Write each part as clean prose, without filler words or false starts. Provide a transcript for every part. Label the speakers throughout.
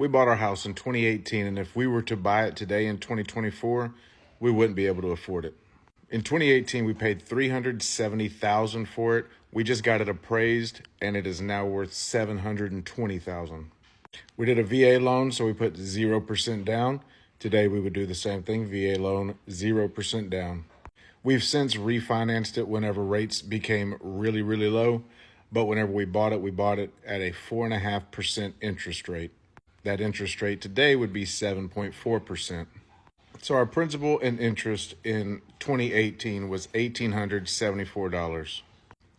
Speaker 1: We bought our house in 2018, and if we were to buy it today in 2024, we wouldn't be able to afford it. In 2018, we paid $370,000 for it. We just got it appraised, and it is now worth $720,000. We did a VA loan, so we put 0% down. Today, we would do the same thing, VA loan, 0% down. We've since refinanced it whenever rates became really, really low, but whenever we bought it at a 4.5% interest rate. That interest rate today would be 7.4%. So our principal and interest in 2018 was $1,874.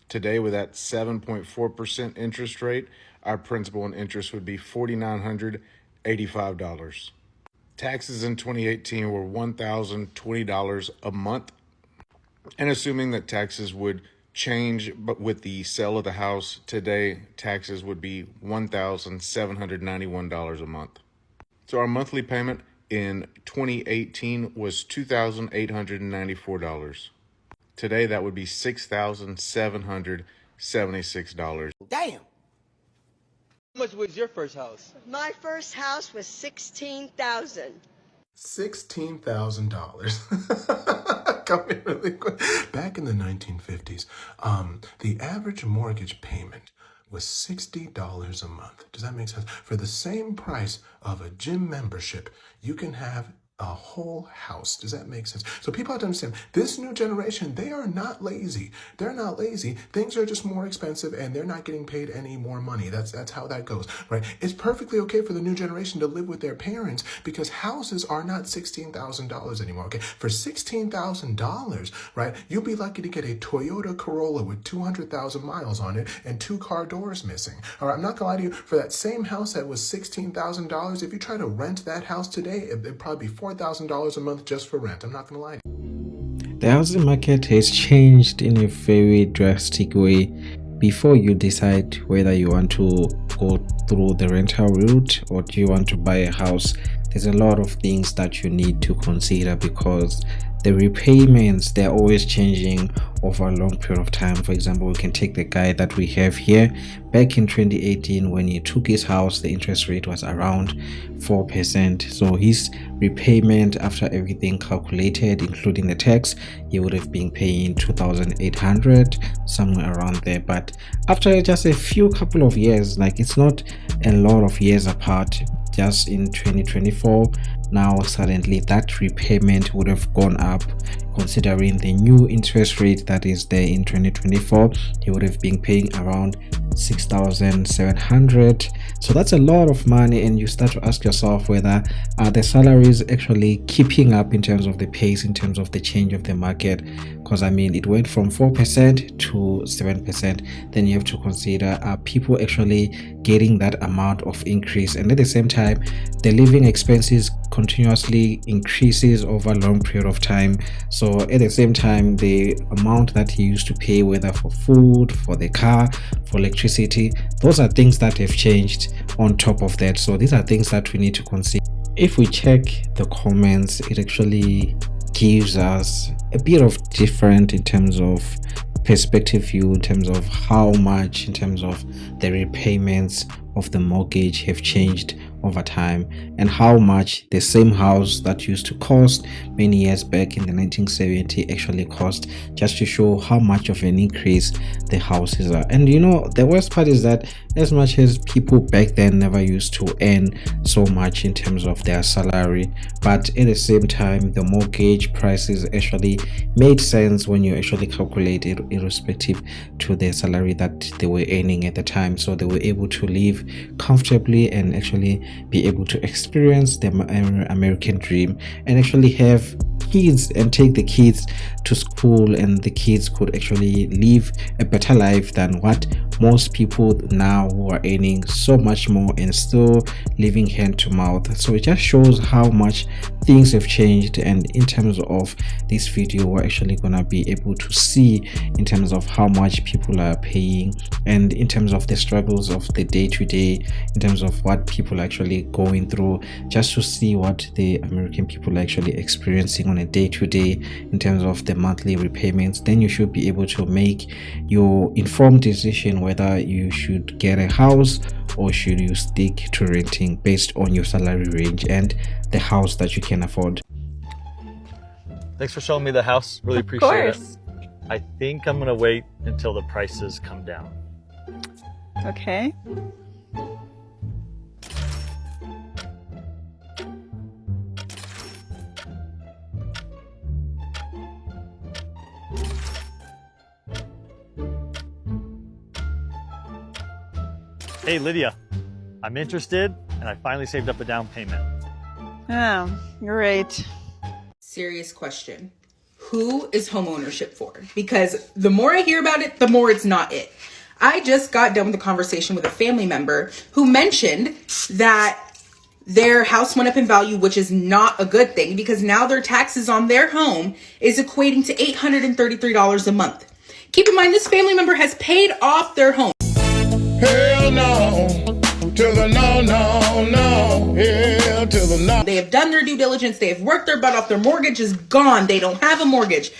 Speaker 1: Today, with that 7.4% interest rate, our principal and interest would be $4,985. Taxes in 2018 were $1,020 a month. And assuming that taxes would change, but with the sale of the house today, taxes would be $1,791 a month. So our monthly payment in 2018 was $2,894. Today, that would be $6,776.
Speaker 2: Damn. How much was your first house?
Speaker 3: My first house was $16,000.
Speaker 4: $16,000. Come here really quick. Back in the 1950s, the average mortgage payment was $60 a month. Does that make sense? For the same price of a gym membership, you can have a whole house. Does that make sense? So people have to understand, this new generation, they are not lazy. They're not lazy. Things are just more expensive and they're not getting paid any more money. That's how that goes, right? It's perfectly okay for the new generation to live with their parents because houses are not $16,000 anymore, okay? For $16,000, right, you'll be lucky to get a Toyota Corolla with 200,000 miles on it and 2 car doors missing. All right, I'm not gonna lie to you, for that same house that was $16,000, if you try to rent that house today, it'd probably be $4,000 a month just for rent. I'm not going to lie to you.
Speaker 5: The housing market has changed in a very drastic way. Before you decide whether you want to go through the rental route or do you want to buy a house, there's a lot of things that you need to consider because the repayments, they're always changing over a long period of time. For example, we can take the guy that we have here. Back in 2018, when he took his house, the interest rate was around 4%. So his repayment, after everything calculated, including the tax, he would have been paying $2,800, somewhere around there. But after just a couple of years, like it's not a lot of years apart, just in 2024, now suddenly that repayment would have gone up. Considering the new interest rate that is there in 2024, he would have been paying around $6,700. So that's a lot of money, and you start to ask yourself whether the salaries actually keeping up in terms of the pace, in terms of the change of the market. Because I mean, it went from 4% to 7%. Then you have to consider, are people actually getting that amount of increase? And at the same time, the living expenses continuously increases over a long period of time. So at the same time, the amount that he used to pay, whether for food, for the car, for electricity, those are things that have changed on top of that. So these are things that we need to consider. If we check the comments, it actually gives us a bit of different in terms of perspective view, in terms of how much, in terms of the repayments of the mortgage have changed over time, and how much the same house that used to cost many years back in the 1970s actually cost, just to show how much of an increase the houses are. And you know, the worst part is that as much as people back then never used to earn so much in terms of their salary, but at the same time the mortgage prices actually made sense when you actually calculate it irrespective to the salary that they were earning at the time. So they were able to live comfortably and actually be able to experience the American dream and actually have kids and take the kids to school, and the kids could actually live a better life than what most people now who are earning so much more and still living hand to mouth. So it just shows how much things have changed, and in terms of this video we're actually gonna be able to see in terms of how much people are paying, and in terms of the struggles of the day-to-day, in terms of what people are actually going through, just to see what the American people are actually experiencing on a day-to-day in terms of the monthly repayments, then you should be able to make your informed decision whether you should get a house or should you stick to renting based on your salary range and the house that you can afford.
Speaker 6: Thanks for showing me the house. Really appreciate it. I think I'm gonna wait until the prices come down.
Speaker 7: Okay.
Speaker 6: Hey, Lydia, I'm interested and I finally saved up a down payment.
Speaker 7: Oh, you're right.
Speaker 8: Serious question. Who is homeownership for? Because the more I hear about it, the more it's not it. I just got done with a conversation with a family member who mentioned that their house went up in value, which is not a good thing because now their taxes on their home is equating to $833 a month. Keep in mind, this family member has paid off their home.
Speaker 9: Hell no, to the no, no, no, hell to the no.
Speaker 8: They have done their due diligence. They have worked their butt off. Their mortgage is gone. They don't have a mortgage.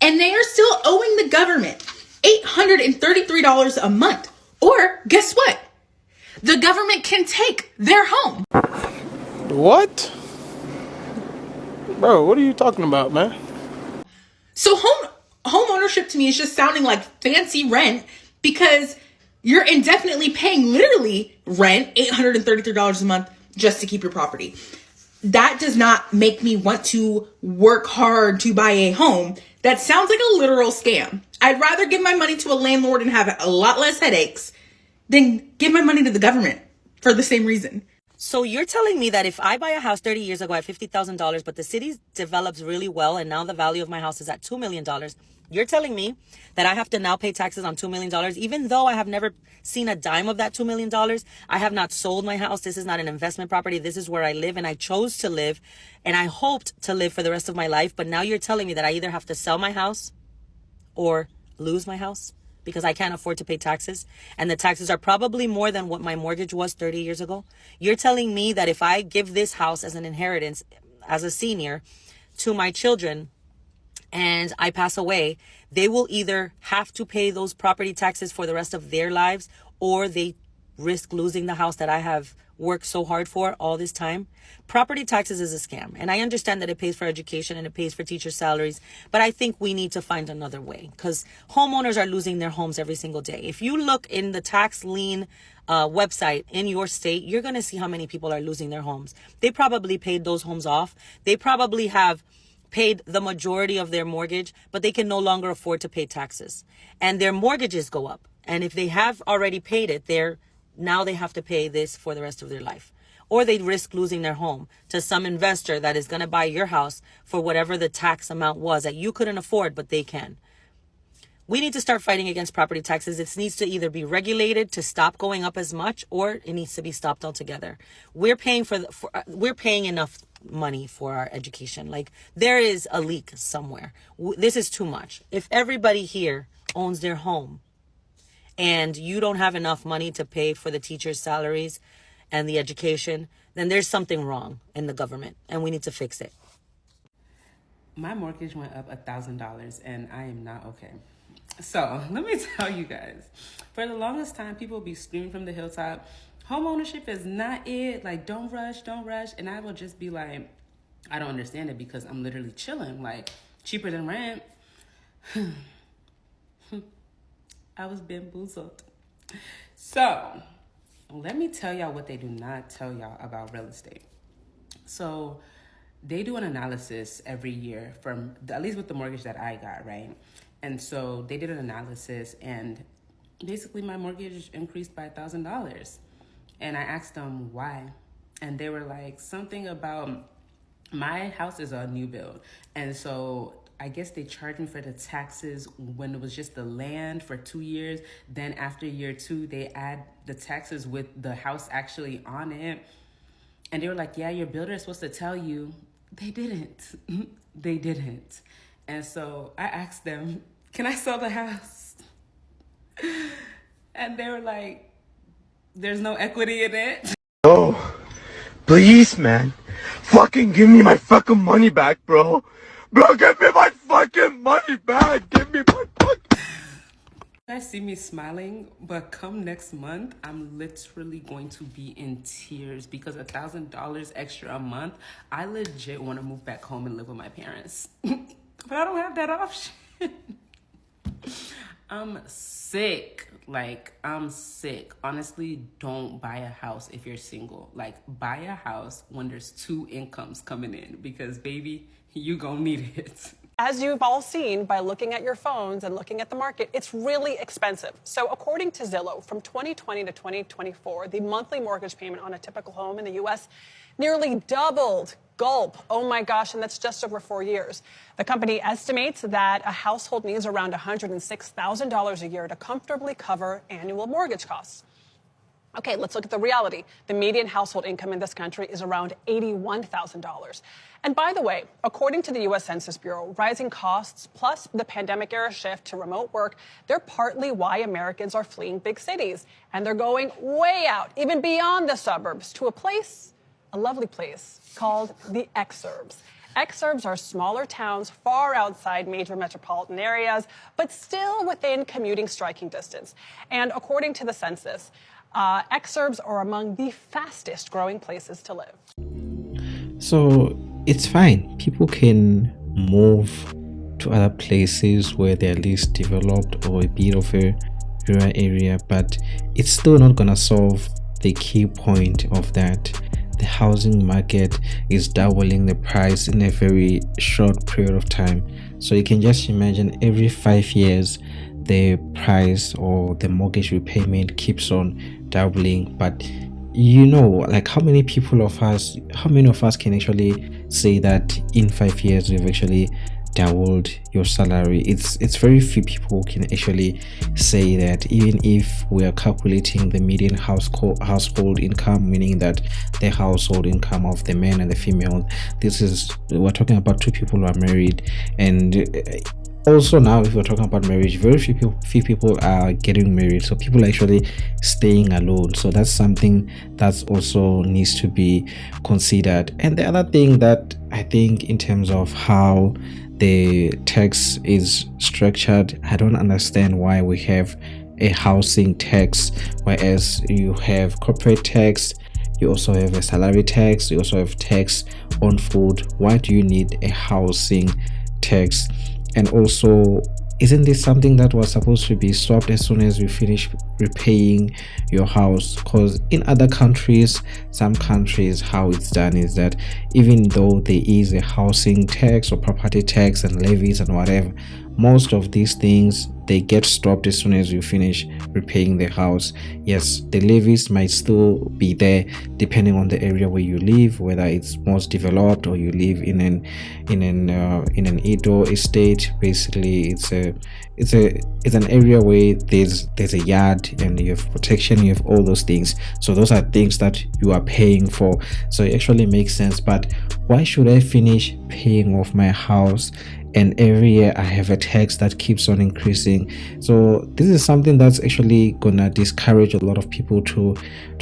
Speaker 8: And they are still owing the government $833 a month. Or guess what? The government can take their home.
Speaker 9: What? Bro, what are you talking about, man?
Speaker 8: So home ownership to me is just sounding like fancy rent because you're indefinitely paying literally rent, $833 a month just to keep your property. That does not make me want to work hard to buy a home. That sounds like a literal scam. I'd rather give my money to a landlord and have a lot less headaches than give my money to the government for the same reason.
Speaker 10: So you're telling me that if I buy a house 30 years ago at $50,000, but the city develops really well and now the value of my house is at $2 million, you're telling me that I have to now pay taxes on $2 million, even though I have never seen a dime of that $2 million. I have not sold my house. This is not an investment property. This is where I live and I chose to live and I hoped to live for the rest of my life. But now you're telling me that I either have to sell my house or lose my house because I can't afford to pay taxes. And the taxes are probably more than what my mortgage was 30 years ago. You're telling me that if I give this house as an inheritance as a senior to my children, and I pass away, they will either have to pay those property taxes for the rest of their lives or they risk losing the house that I have worked so hard for all this time. Property taxes is a scam. And I understand that it pays for education and it pays for teacher salaries. But I think we need to find another way because homeowners are losing their homes every single day. If you look in the tax lien website in your state, you're going to see how many people are losing their homes. They probably paid those homes off. They probably have paid the majority of their mortgage, but they can no longer afford to pay taxes. And their mortgages go up. And if they have already paid it, now they have to pay this for the rest of their life. Or they risk losing their home to some investor that is going to buy your house for whatever the tax amount was that you couldn't afford, but they can. We need to start fighting against property taxes. It needs to either be regulated to stop going up as much, or it needs to be stopped altogether. We're paying we're paying enough money for our education. Like, there is a leak somewhere. This is too much. If everybody here owns their home and you don't have enough money to pay for the teachers' salaries and the education, then there's something wrong in the government and we need to fix it.
Speaker 11: My mortgage went up $1,000 and I am not okay. So let me tell you guys, for the longest time, people be screaming from the hilltop, home ownership is not it. Like, don't rush. And I will just be like, I don't understand it because I'm literally chilling, like cheaper than rent. I was bamboozled. So let me tell y'all what they do not tell y'all about real estate. So they do an analysis every year from, at least with the mortgage that I got, right? And so they did an analysis and basically my mortgage increased by $1,000. And I asked them why. And they were like, something about my house is a new build. And so I guess they charged me for the taxes when it was just the land for 2 years. Then after year 2, they add the taxes with the house actually on it. And they were like, yeah, your builder is supposed to tell you. They didn't. They didn't. And so I asked them, can I sell the house? And they were like, there's no equity in it.
Speaker 9: Oh, please, man. Fucking give me my fucking money back, bro.
Speaker 1: Bro, give me my fucking money back. Give me my fucking...
Speaker 11: You guys see me smiling, but come next month, I'm literally going to be in tears because $1,000 extra a month, I legit want to move back home and live with my parents. But I don't have that option. I'm sick. Like, I'm sick. Honestly, don't buy a house if you're single. Like, buy a house when there's 2 incomes coming in because, baby, you gonna need it.
Speaker 12: As you've all seen by looking at your phones and looking at the market, it's really expensive. So according to Zillow, from 2020 to 2024, the monthly mortgage payment on a typical home in the U.S. nearly doubled. Gulp. Oh my gosh, and that's just over 4 years. The company estimates that a household needs around $106,000 a year to comfortably cover annual mortgage costs. Okay, let's look at the reality. The median household income in this country is around $81,000. And by the way, according to the U.S. Census Bureau, rising costs plus the pandemic-era shift to remote work, they're partly why Americans are fleeing big cities. And they're going way out, even beyond the suburbs, to a lovely place called the exurbs. Exurbs are smaller towns far outside major metropolitan areas, but still within commuting striking distance. And according to the census, exurbs are among the fastest growing places to live.
Speaker 5: So it's fine. People can move to other places where they're least developed or a bit of a rural area, but it's still not gonna solve the key point of that. The housing market is doubling the price in a very short period of time. So you can just imagine every 5 years the price or the mortgage repayment keeps on doubling. But you know, like how many of us can actually say that in 5 years we've actually doubled your salary? It's very few people who can actually say that, even if we are calculating the median household income, meaning that the household income of the man and the female. We're talking about 2 people who are married, and also now if we're talking about marriage, very few people are getting married, so people are actually staying alone. So that's something that also needs to be considered. And the other thing that I think, in terms of how the tax is structured, I don't understand why we have a housing tax, whereas you have corporate tax, you also have a salary tax, you also have tax on food. Why do you need a housing tax? And also, isn't this something that was supposed to be stopped as soon as you finish repaying your house? Because in other countries, some countries, how it's done is that even though there is a housing tax or property tax and levies and whatever, most of these things, they get stopped as soon as you finish repaying the house. Yes, the levies might still be there depending on the area where you live, whether it's most developed or you live in an Edo estate. Basically, it's an area where there's a yard and you have protection, you have all those things. So those are things that you are paying for. So it actually makes sense. But why should I finish paying off my house and every year I have a tax that keeps on increasing? So this is something that's actually gonna discourage a lot of people to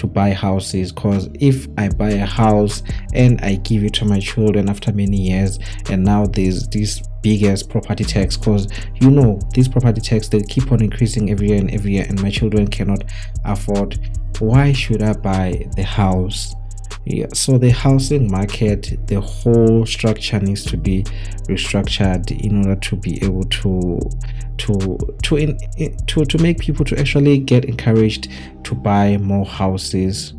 Speaker 5: buy houses, because if I buy a house and I give it to my children after many years, and now there's this big ass property tax, because you know these property tax, they keep on increasing every year and my children cannot afford, why should I buy the house? Yeah, so the housing market, the whole structure needs to be restructured in order to be able to make people to actually get encouraged to buy more houses.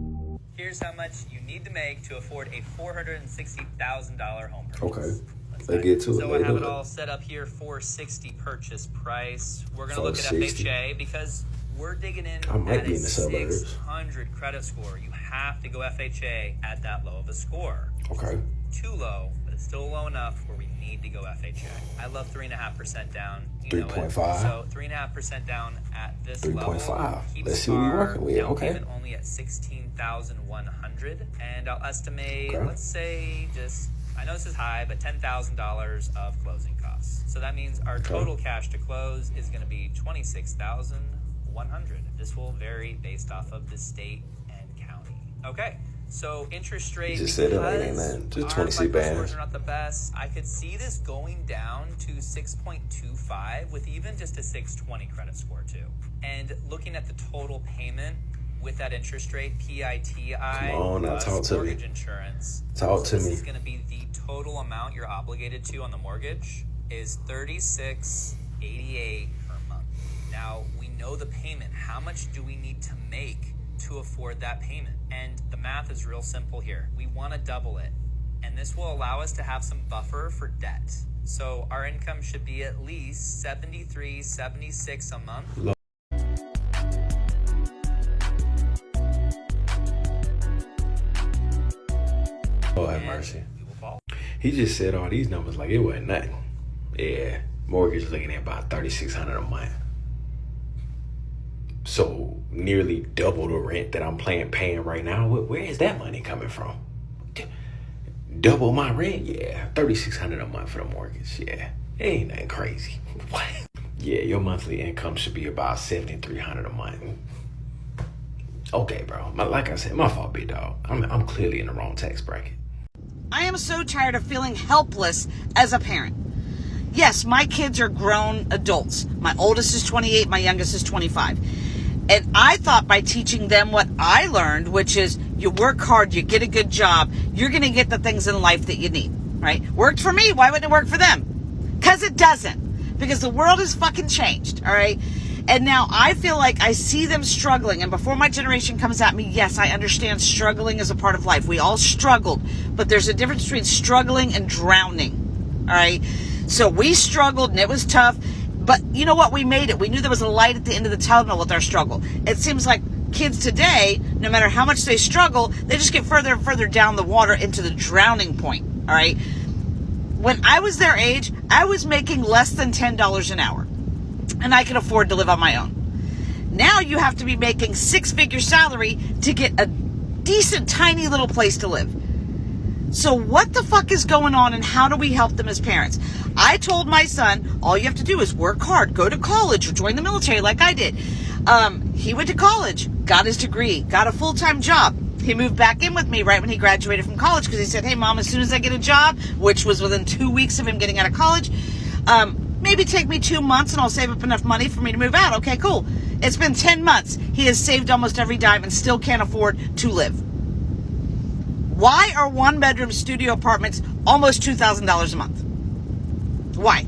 Speaker 13: Here's how much you need to make to afford a $460,000 home purchase.
Speaker 14: Okay. Let's get to it.
Speaker 13: So I have it all set up here. $460 purchase price. We're gonna look at FHA because we're digging in at a 600 credit score. You have to go FHA at that low of a score.
Speaker 14: Okay.
Speaker 13: Too low, but it's still low enough where we need to go FHA. I love 3.5% down.
Speaker 14: 3.5.
Speaker 13: So 3.5% down at this
Speaker 14: 3.5.
Speaker 13: Keeps
Speaker 14: Let's see what we're working with.
Speaker 13: down
Speaker 14: Okay.
Speaker 13: payment only at $16,100, and I'll estimate, let's say, I know this is high, but $10,000 of closing costs. So that means our total cash to close is going to be $26,100. This will vary based off of the state and county. Okay, So interest rate,
Speaker 14: just said it like ain't nothing. Just 26 bands.
Speaker 13: Are not the best. I could see this going down to 6.25 with even just a 620 credit score too. And looking at the total payment with that interest rate, PITI,
Speaker 14: come on, now talk to
Speaker 13: mortgage
Speaker 14: me.
Speaker 13: insurance.
Speaker 14: Talk to
Speaker 13: this
Speaker 14: me.
Speaker 13: Is going to be the total amount you're obligated to on the mortgage is $36.88 per month. Now we know the payment. How much do we need to make to afford that payment? And the math is real simple here. We want to double it. And this will allow us to have some buffer for debt. So our income should be at least $73.76 a month.
Speaker 14: Lord have mercy. He just said all these numbers like it wasn't nothing. Yeah, mortgage looking at about $3,600 a month. So nearly double the rent that I'm paying right now. Where is that money coming from? Double my rent? Yeah, $3,600 a month for the mortgage. Yeah, it ain't nothing crazy. What? Yeah, your monthly income should be about $7,300 a month. Okay, bro. Like I said, my fault, big dog. I'm clearly in the wrong tax bracket.
Speaker 15: I am so tired of feeling helpless as a parent. Yes, my kids are grown adults. My oldest is 28, my youngest is 25. And I thought by teaching them what I learned, which is you work hard, you get a good job, you're going to get the things in life that you need, right? Worked for me. Why wouldn't it work for them? Because it doesn't. Because the world has fucking changed, all right? And now I feel like I see them struggling. And before my generation comes at me, yes, I understand struggling is a part of life. We all struggled. But there's a difference between struggling and drowning, all right? So we struggled and it was tough. But you know what? We made it. We knew there was a light at the end of the tunnel with our struggle. It seems like kids today, no matter how much they struggle, they just get further and further down the water into the drowning point, all right? When I was their age, I was making less than $10 an hour. And I could afford to live on my own. Now you have to be making six-figure salary to get a decent, tiny little place to live. So what the fuck is going on and how do we help them as parents? I told my son, all you have to do is work hard, go to college or join the military like I did. He went to college, got his degree, got a full-time job. He moved back in with me right when he graduated from college because he said, hey, Mom, as soon as I get a job, which was within 2 weeks of him getting out of college, maybe take me 2 months and I'll save up enough money for me to move out. Okay, cool. It's been 10 months. He has saved almost every dime and still can't afford to live. Why are one-bedroom studio apartments almost $2,000 a month? Why?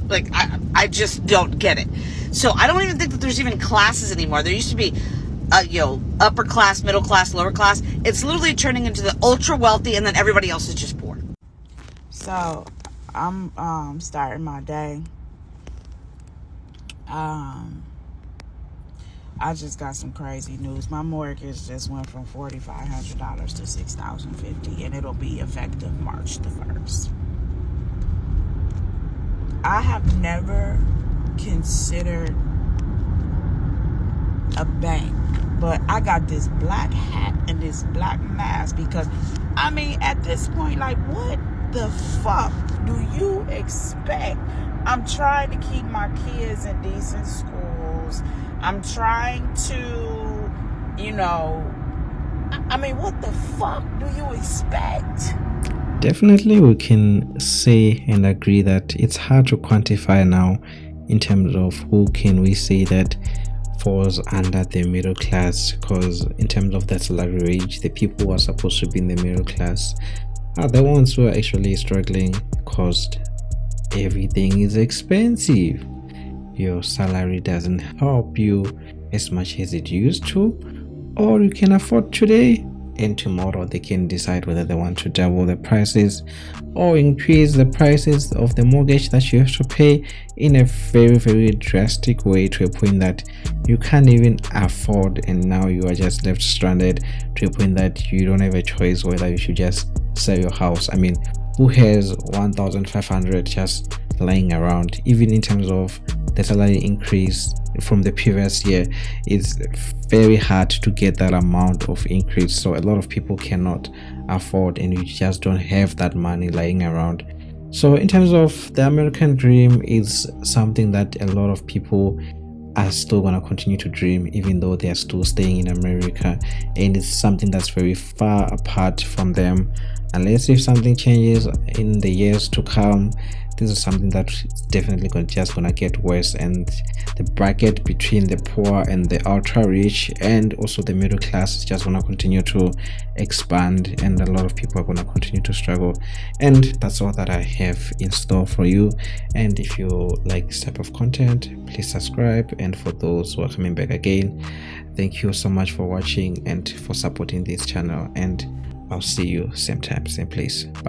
Speaker 15: Like, I just don't get it. So I don't even think that there's even classes anymore. There used to be, upper class, middle class, lower class. It's literally turning into the ultra wealthy and then everybody else is just poor.
Speaker 16: So I'm starting my day. I just got some crazy news. My mortgage just went from $4,500 to $6,050, and it'll be effective March the 1st. I have never considered a bank, but I got this black hat and this black mask because, I mean, at this point, like, what the fuck do you expect? I'm trying to keep my kids in decent schools. I'm trying to, I mean, what the fuck do you expect?
Speaker 5: Definitely we can say and agree that it's hard to quantify now in terms of who can we say that falls under the middle class, because in terms of that salary range, the people who are supposed to be in the middle class are the ones who are actually struggling because everything is expensive. Your salary doesn't help you as much as it used to, or you can afford today and tomorrow they can decide whether they want to double the prices or increase the prices of the mortgage that you have to pay in a very, very drastic way, to a point that you can't even afford, and now you are just left stranded to a point that you don't have a choice whether you should just sell your house. I mean, who has 1,500 just lying around? Even in terms of the salary increase from the previous year, it's very hard to get that amount of increase. So a lot of people cannot afford, and you just don't have that money lying around. So in terms of the American dream, it's something that a lot of people are still gonna continue to dream, even though they are still staying in America, and it's something that's very far apart from them. Unless if something changes in the years to come, this is something that's definitely just gonna get worse, and the bracket between the poor and the ultra rich and also the middle class is just gonna continue to expand, and a lot of people are gonna continue to struggle. And that's all that I have in store for you. And if you like this type of content, please subscribe, and for those who are coming back again, thank you so much for watching and for supporting this channel, and I'll see you same time, same place. Bye.